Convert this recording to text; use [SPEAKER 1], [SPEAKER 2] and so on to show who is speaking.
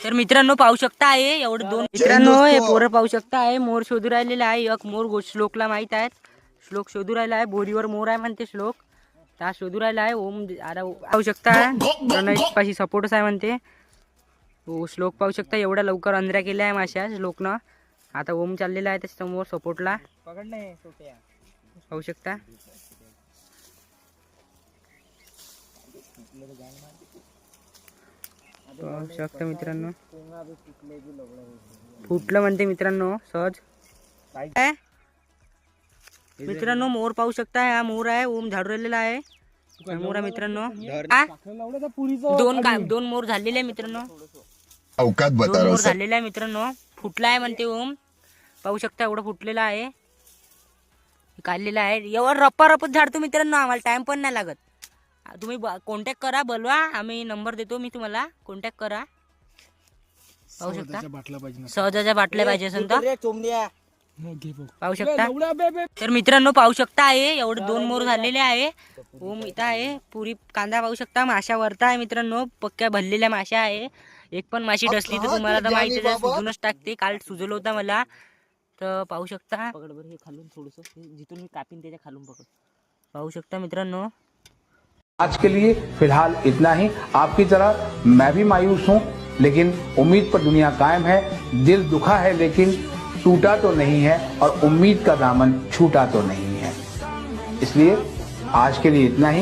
[SPEAKER 1] तर मित्रांनो पाहू शकता आहे एवढे दोन मित्रांनो हे पोरं पाहू शकता आहे मोर शोधू राहिलेला आहे. एक मोर श्लोकला माहित आहे. श्लोक शोधू राहिला आहे. बोरीवर मोर आहे म्हणते श्लोक. त्या शोधू राहिला आहे. ओम आता पाहू शकता प्रणय पाशी सपोर्टच आहे म्हणते. हो श्लोक पाहू शकता एवढ्या लवकर अंधऱ्या केल्या आहे माश्या श्लोकनं. आता ओम चाललेला आहे त्याच्या समोर सपोर्टला. पाहू शकता पाहू शकता मित्रांनो फुटलं म्हणते मित्रांनो सहज. मित्रांनो मोर पाहू शकता हा मोर आहे. ओम झाडू राहिलेला आहे मोर आहे मित्रांनो. दोन मोर झालेले आहे मित्रांनो. दोन मोर झालेले आहे मित्रांनो. फुटला आहे म्हणते ओम. पाहू शकता एवढं फुटलेलं आहे काढलेलं आहे. एवढं रप्पा रपत झाडतो मित्रांनो. आम्हाला टाइम पण नाही लागत. तुम्ही कॉन्टॅक्ट करा बोलवा आम्ही नंबर देतो मी तुम्हाला कॉन्टॅक्ट करा. पाहू शकता सहजाच्या बाटल्या पाहिजे असेल तर पाहू शकता. तर मित्रांनो पाहू शकता आहे एवढे दोन मोर झालेले आहे. ओम इथं आहे पुरी कांदा पाहू शकता. माशा वरता आहे मित्रांनो. पक्क्या भरलेल्या माशा आहे. एक पण माशी डसली तर तुम्हाला तर माहिती आहे सुजूनच टाकते. काल सुजलं होता मला तर पाहू शकता. पकड बरं हे खालून थोडंसं जिथून मी कापीन त्याच्या खालून पकड. पाहू शकता मित्रांनो.
[SPEAKER 2] आज के लिए फिलहाल इतना ही. आपकी तरह मैं भी मायूस हूँ लेकिन उम्मीद पर दुनिया कायम है. दिल दुखा है लेकिन टूटा तो नहीं है और उम्मीद का दामन छूटा तो नहीं है. इसलिए आज के लिए इतना ही.